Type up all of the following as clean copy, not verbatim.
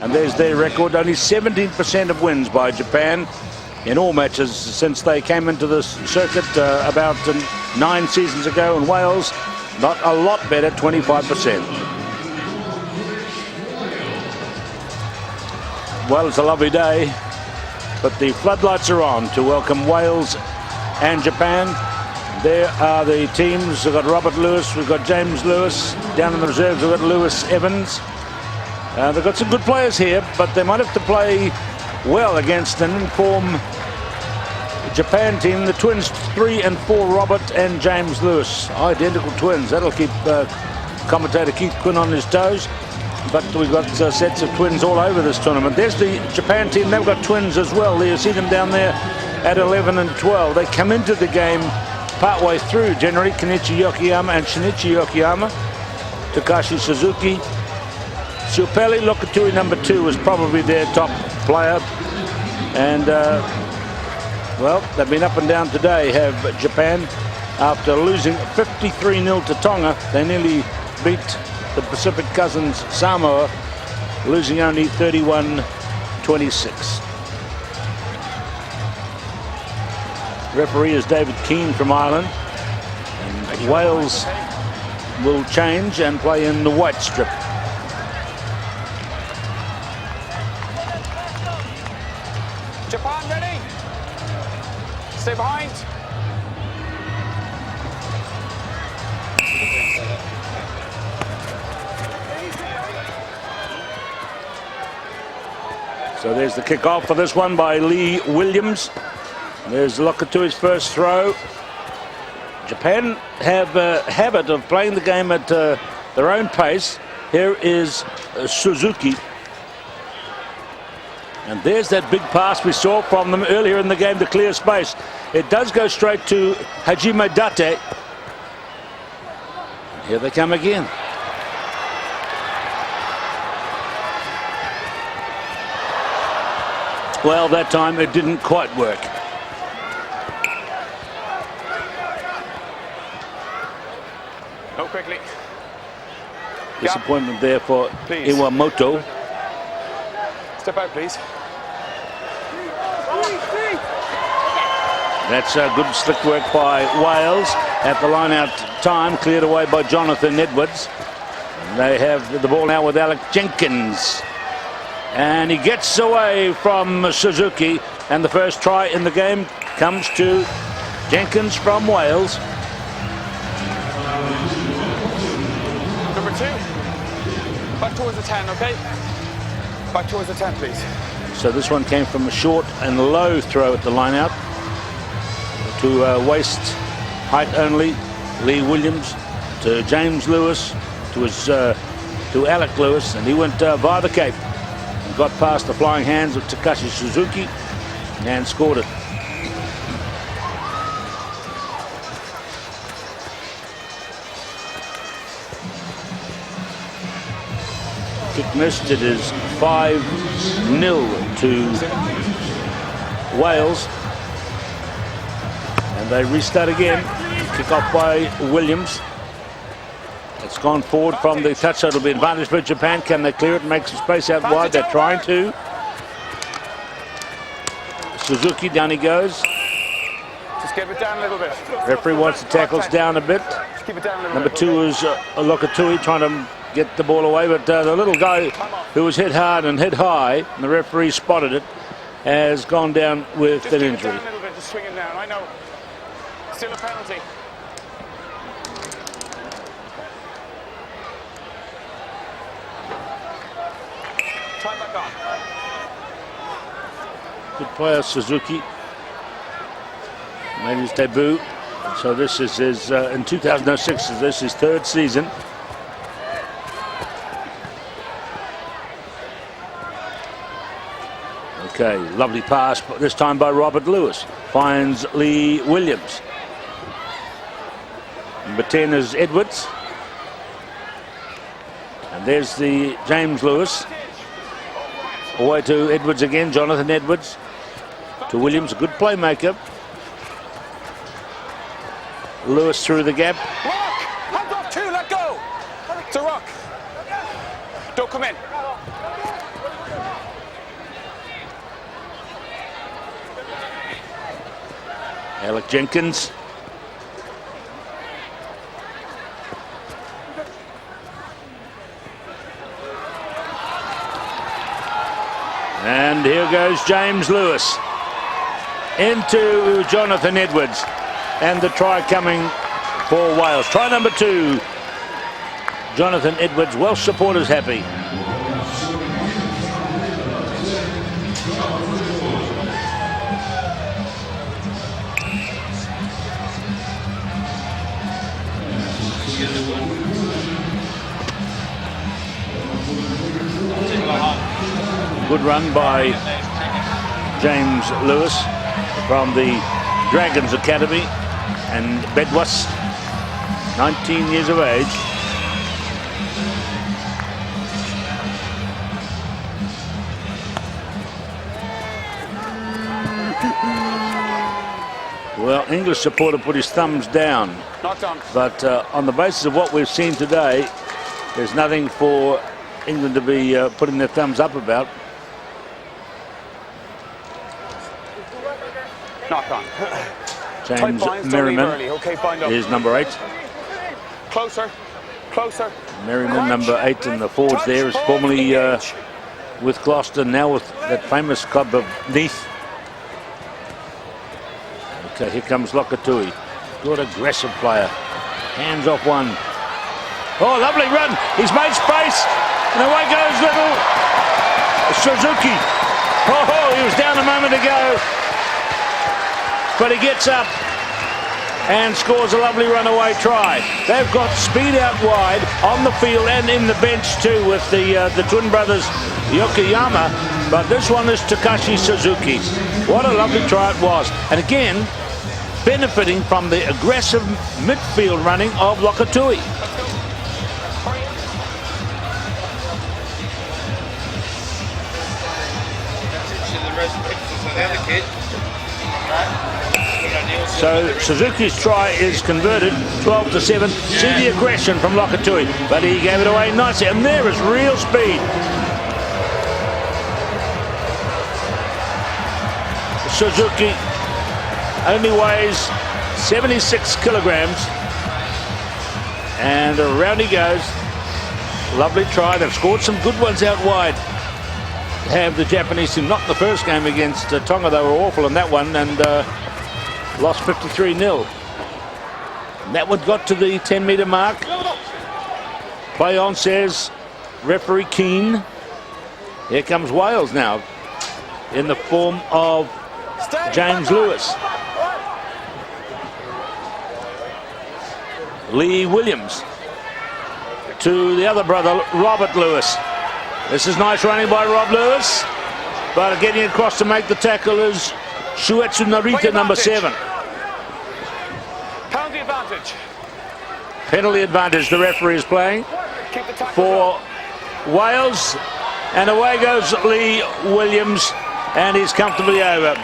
And there's their record, only 17% of wins by Japan in all matches since they came into the circuit about 9 seasons ago. In Wales, not a lot better, 25%. Well, it's a lovely day, but the floodlights are on to welcome Wales and Japan. There are the teams. We've got Robert Lewis, we've got James Lewis. Down in the reserves, we've got Lewis Evans. They've got some good players here, but they might have to play well against an in-form Japan team. The twins 3 and 4, Robert and James Lewis, identical twins. That'll keep commentator Keith Quinn on his toes. But we've got sets of twins all over this tournament. There's the Japan team. They've got twins as well. You see them down there at 11 and 12. They come into the game partway through generally. Kenichi Yokoyama and Shinichi Yokoyama. Takashi Suzuki. Supeli Lokatui, number 2, was probably their top player. And, well, they've been up and down today, have Japan. After losing 53-0 to Tonga, they nearly beat the Pacific cousins Samoa, losing only 31-26. Referee is David Keane from Ireland. And Wales will change and play in the white strip. Japan ready? Stay behind. So there's the kick-off for this one by Lee Williams. There's Lokatui's first throw. Japan have a habit of playing the game at their own pace. Here is Suzuki. And there's that big pass we saw from them earlier in the game to clear space. It does go straight to Hajime Date. Here they come again. Well, that time it didn't quite work. Go quickly. Disappointment there for Iwamoto. Step out, please. That's good slick work by Wales. At the line-out time, cleared away by Jonathan Edwards. They have the ball now with Alec Jenkins. And he gets away from Suzuki. And the first try in the game comes to Jenkins from Wales. Number 2. Back towards the 10, okay? Back towards the 10, please. So this one came from a short and low throw at the line-out. To waist height only, Lee Williams to James Lewis to Alec Lewis, and he went via the cape and got past the flying hands of Takashi Suzuki and scored it. Kick missed. It is 5-0 to Wales. And they restart again. Kick off by Williams. It's gone forward from the touch, so it'll be advantage for Japan. Can they clear it and make some space out wide? They're trying to. Suzuki, down he goes. Just get it down a little bit. Referee wants the tackles down a bit. Just keep it down a little Number bit. 2 is Lokatui trying to get the ball away, but the little guy who was hit hard and hit high, and the referee spotted it, has gone down with an injury. Just down a little bit, just swing it down. I know. Still a penalty. Time back on. Good player, Suzuki. Made his debut. So this is his, in 2006, this is his 3rd season. Okay, lovely pass, but this time by Robert Lewis. Finds Lee Williams. Number 10 is Edwards. And there's the James Lewis. Away to Edwards again, Jonathan Edwards. To Williams, a good playmaker. Lewis through the gap. Rock! Hands off 2, let go! To Rock. Don't come in. Alec Jenkins. And here goes James Lewis into Jonathan Edwards, and the try coming for Wales. Try number 2. Jonathan Edwards. Welsh supporters happy. Good run by James Lewis from the Dragons Academy and Bedwas, 19 years of age. Well, English supporter put his thumbs down, but on the basis of what we've seen today, there's nothing for England to be putting their thumbs up about. Knock on. James Merriman is number 8. Closer, closer. Merriman, number 8 in the forwards there, is formerly with Gloucester, now with that famous club of Neath. Okay, here comes Lokatui. Good aggressive player. Hands off one. Oh, lovely run. He's made space. And away goes little Suzuki. Oh, he was down a moment ago. But he gets up and scores a lovely runaway try. They've got speed out wide on the field and in the bench too with the twin brothers Yokoyama. But this one is Takashi Suzuki. What a lovely try it was. And again, benefiting from the aggressive midfield running of Lokatui. So Suzuki's try is converted, 12-7. See the aggression from Lokatui, but he gave it away nicely. And there is real speed. Suzuki only weighs 76 kilograms. And around he goes. Lovely try. They've scored some good ones out wide. Have the Japanese team, not the first game against Tonga, they were awful in that one and lost 53-0. That one got to the 10-metre mark. Play on, says referee Keane. Here comes Wales now in the form of James Lewis. Lee Williams to the other brother, Robert Lewis. This is nice running by Rob Lewis, but getting across to make the tackle is Shuetsu Narita, number 7. Penalty advantage. Penalty advantage the referee is playing for Wales, and away goes Lee Williams, and he's comfortably over.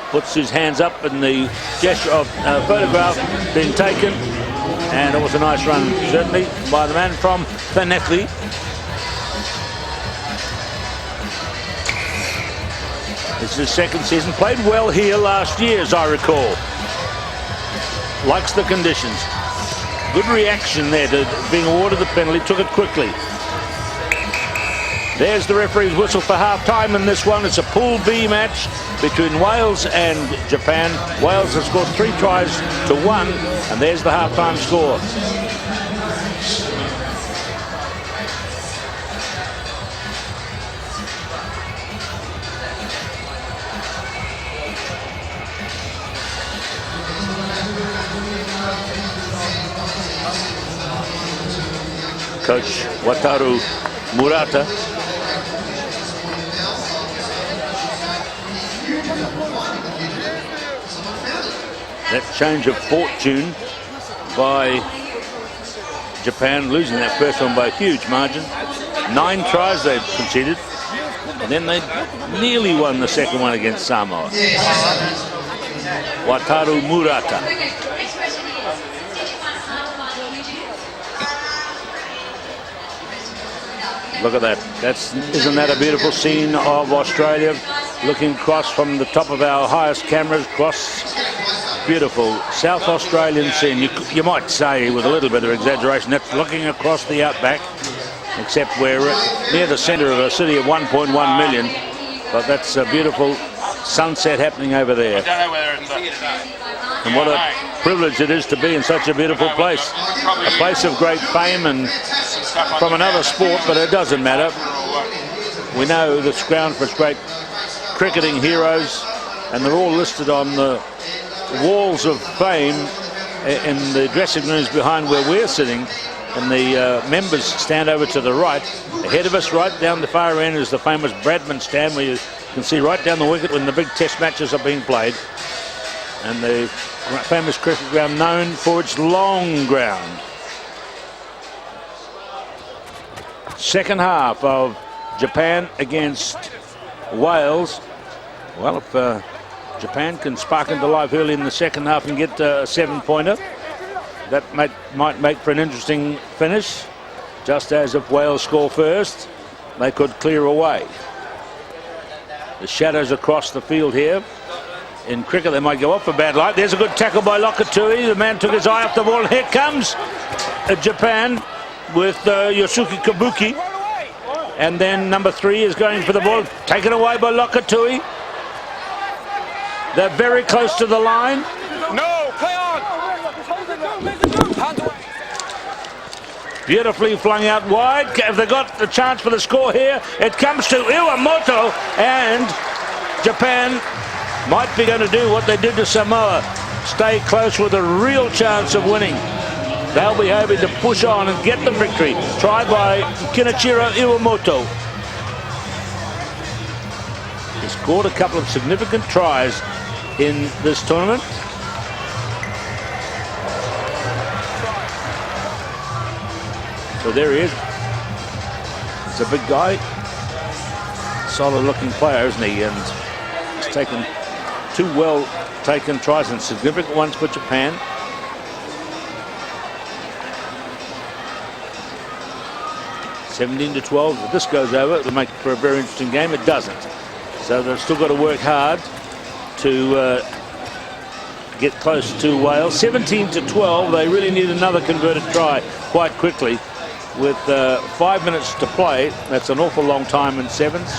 Puts his hands up in the gesture of photograph being taken. And it was a nice run, certainly, by the man from Thanethley. This is his second season. Played well here last year, as I recall. Likes the conditions. Good reaction there to being awarded the penalty. Took it quickly. There's the referee's whistle for half-time in this one. It's a Pool B match between Wales and Japan. Wales has scored 3 tries to 1, and there's the half-time score. Coach Wataru Murata. That change of fortune by Japan, losing that first one by a huge margin. 9 tries they've conceded, and then they nearly won the second one against Samoa. Wataru Murata. Look at that. Isn't that a beautiful scene of Australia looking across from the top of our highest cameras across beautiful South Australian scene. You might say, with a little bit of exaggeration, that's looking across the outback, except we're near the centre of a city of 1.1 million. But that's a beautiful sunset happening over there. And what a privilege it is to be in such a beautiful place. A place of great fame and from another sport, but it doesn't matter. We know this ground for its great cricketing heroes, and they're all listed on the walls of fame in the dressing rooms behind where we're sitting. And the members stand over to the right. Ahead of us, right down the far end, is the famous Bradman stand, where you can see right down the wicket when the big test matches are being played. And the famous cricket ground known for its long ground. Second half of Japan against Wales. Well, if Japan can spark into life early in the second half and get a 7-pointer, that might make for an interesting finish. Just as if Wales score first, they could clear away. The shadows across the field here. In cricket, they might go off for bad light. There's a good tackle by Lokatui. The man took his eye off the ball. Here comes Japan with Yosuke Kabuki. And then number 3 is going for the ball. Taken away by Lokatui. They're very close to the line. No, play on. Hands away. Beautifully flung out wide. Have they got the chance for the score here? It comes to Iwamoto, and Japan might be going to do what they did to Samoa. Stay close with a real chance of winning. They'll be able to push on and get the victory. Try by Kenichiro Iwamoto. He scored a couple of significant tries in this tournament. So there he is. He's a big guy. Solid looking player, isn't he? And he's taken 2 well taken tries and significant ones for Japan. (17-12). If this goes over, it'll make for a very interesting game. It doesn't. So they've still got to work hard to get close to Wales. 17-12. They really need another converted try quite quickly. With 5 minutes to play, that's an awful long time in sevens.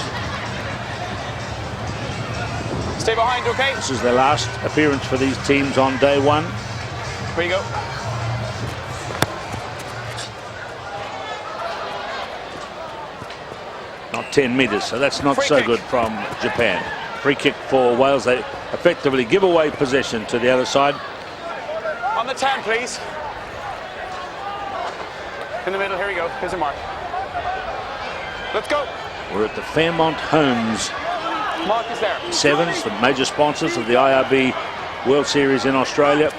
Stay behind, okay? This is their last appearance for these teams on day one. Here you go. Not 10 metres, so that's not so good from Japan. Free kick for Wales. They effectively give away possession to the other side. On the 10, please. In the middle, here we go. Here's a mark. Let's go. We're at the Fairmont Homes Mark is there. Sevens, the major sponsors of the IRB World Series in Australia.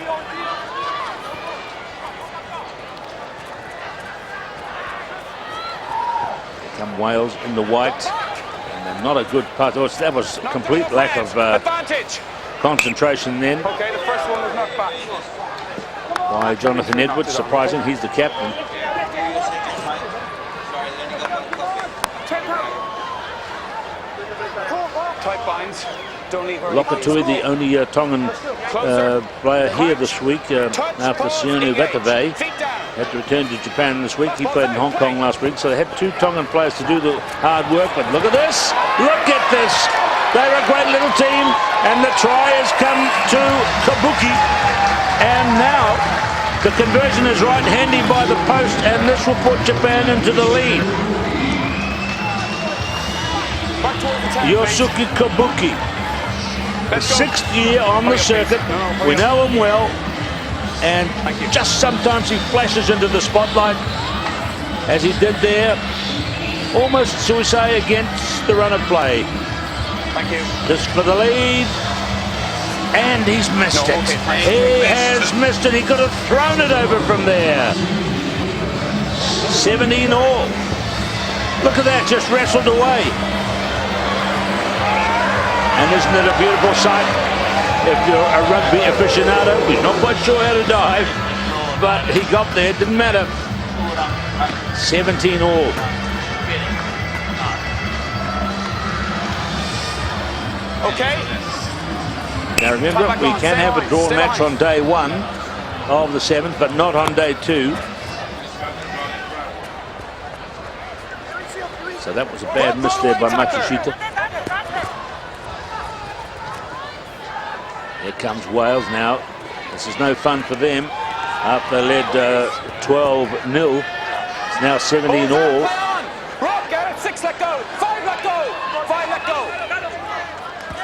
Here come Wales in the white. And not a good pass. That was a complete lack of concentration then. Okay, the first one was knocked back. By Jonathan Edwards, surprising. He's the captain. Tight binds. Don't leave her. Lokatui, the only Tongan player here this week after Sione Vatavei had to return to Japan this week. He played in Hong Kong last week, so they had 2 Tongan players to do the hard work. But look at this! Look at this! They're a great little team, and the try has come to Kabuki. And now the conversion is right handy by the post, and this will put Japan into the lead. Yosuke Kabuki, the 6th year on the circuit. We know him well, and just sometimes he flashes into the spotlight, as he did there, almost suicide against the run of play. Thank you. Just for the lead, and he's missed it. He has missed it. He could have thrown it over from there. 17 all. Look at that, just wrestled away. And isn't it a beautiful sight? If you're a rugby aficionado, he's not quite sure how to dive, but he got there, didn't matter. 17 all. Okay. Now remember, we can have a draw match on day 1 of the 7th, but not on day 2. So that was a bad miss there by Matsushita. Here comes Wales now. This is no fun for them. After they led 12-0, it's now 17 all. Rob, get it. 6 let go. 5 let go. 5 let go.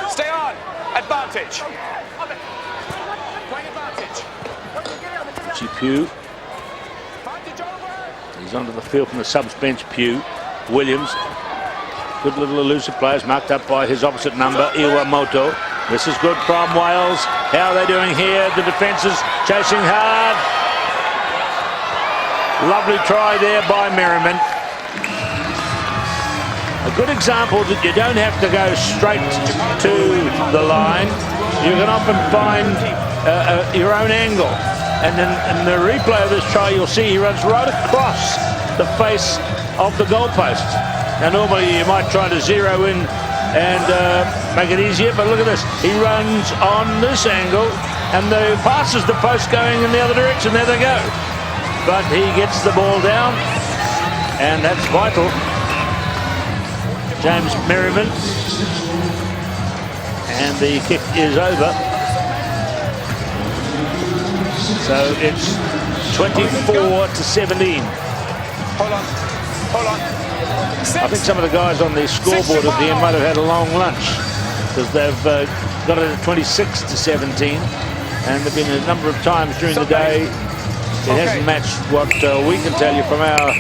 Stay on. Advantage. Playing advantage. Richie Pugh. He's onto the field from the subs bench. Pugh. Williams. Good little elusive players marked up by his opposite number, Iwamoto. This is good from Wales. How are they doing here? The defence is chasing hard. Lovely try there by Merriman. A good example that you don't have to go straight to the line. You can often find your own angle. And then in the replay of this try, you'll see he runs right across the face of the goalpost. Now normally you might try to zero in and make it easier, but look at this. He runs on this angle and the passes the post going in the other direction. There they go. But he gets the ball down, and that's vital. James Merriman, and the kick is over. So it's 24-17. Hold on. I think some of the guys on the scoreboard at the end might have had a long lunch, because they've got it at 26-17, and there've been a number of times during the day it hasn't matched what we can tell you from our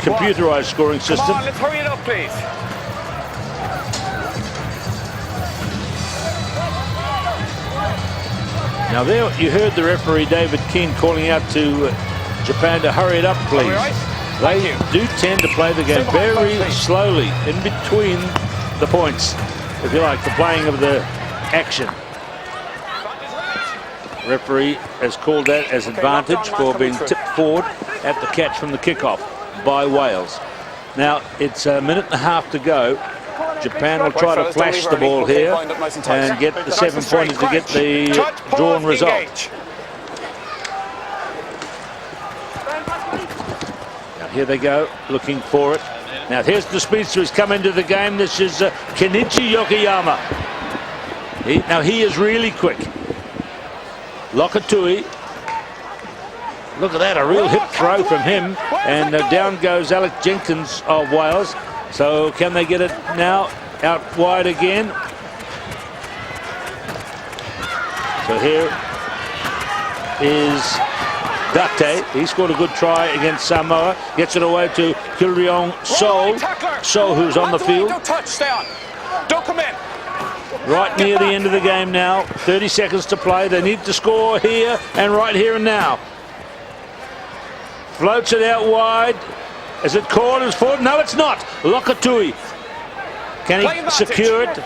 computerized scoring system. Come on, let's hurry it up, please. Now there you heard the referee David Keane calling out to Japan to hurry it up, please. They do tend to play the game very slowly in between the points, if you like, the playing of the action. Referee has called that as advantage for being tipped forward at the catch from the kickoff by Wales. Now it's a minute and a half to go. Japan will try to flash the ball here and get the 7-pointers to get the drawn result. Now here they go, looking for it. Now here's the speedster who's come into the game. This is Kenichi Yokoyama. He is really quick. Lokatui. Look at that, a real hip throw from him. And down goes Alec Jenkins of Wales. So can they get it now out wide again? So here is Date. He scored a good try against Samoa. Gets it away to Kyrion Sol. Sol, who's on the field. Don't touch, stay on. Don't come in. Right near the end of the game now. 30 seconds to play. They need to score here and right here and now. Floats it out wide. Is it caught as forward? No, it's not. Lokatui. Can he secure it?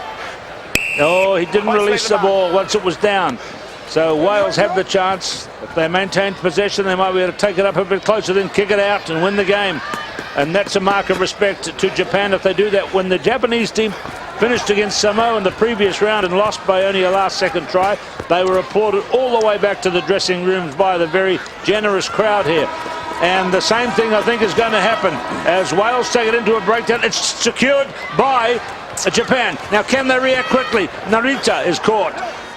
Oh, he didn't release the ball once it was down. So Wales have the chance. If they maintain possession, they might be able to take it up a bit closer, then kick it out and win the game. And that's a mark of respect to Japan if they do that. When the Japanese team finished against Samoa in the previous round and lost by only a last-second try, they were applauded all the way back to the dressing rooms by the very generous crowd here. And the same thing, I think, is going to happen as Wales take it into a breakdown. It's secured by Japan. Now, can they react quickly? Narita is caught.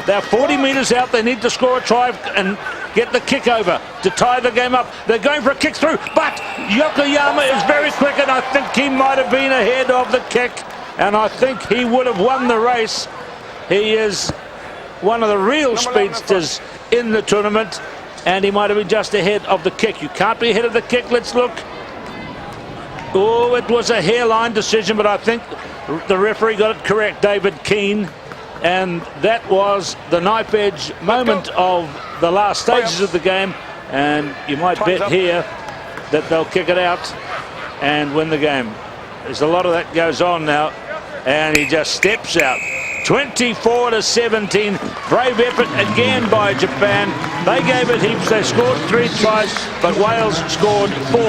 They're 40 metres out. They need to score a try and get the kick over to tie the game up. They're going for a kick through, but Yokoyama is very quick, and I think he might have been ahead of the kick, and I think he would have won the race. He is one of the real speedsters in the tournament, and he might have been just ahead of the kick. You can't be ahead of the kick. Let's look. Oh, it was a hairline decision, but I think the referee got it correct, David Keane. And that was the knife edge moment of the last stages of the game. And you might bet here that they'll kick it out and win the game. There's a lot of that goes on now. And he just steps out. 24-17. Brave effort again by Japan. They gave it heaps. They scored 3 tries, but Wales scored 4.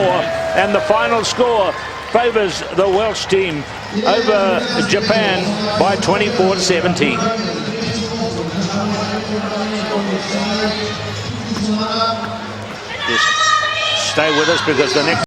And the final score favours the Welsh team over Japan by 24-70. Just stay with us because the next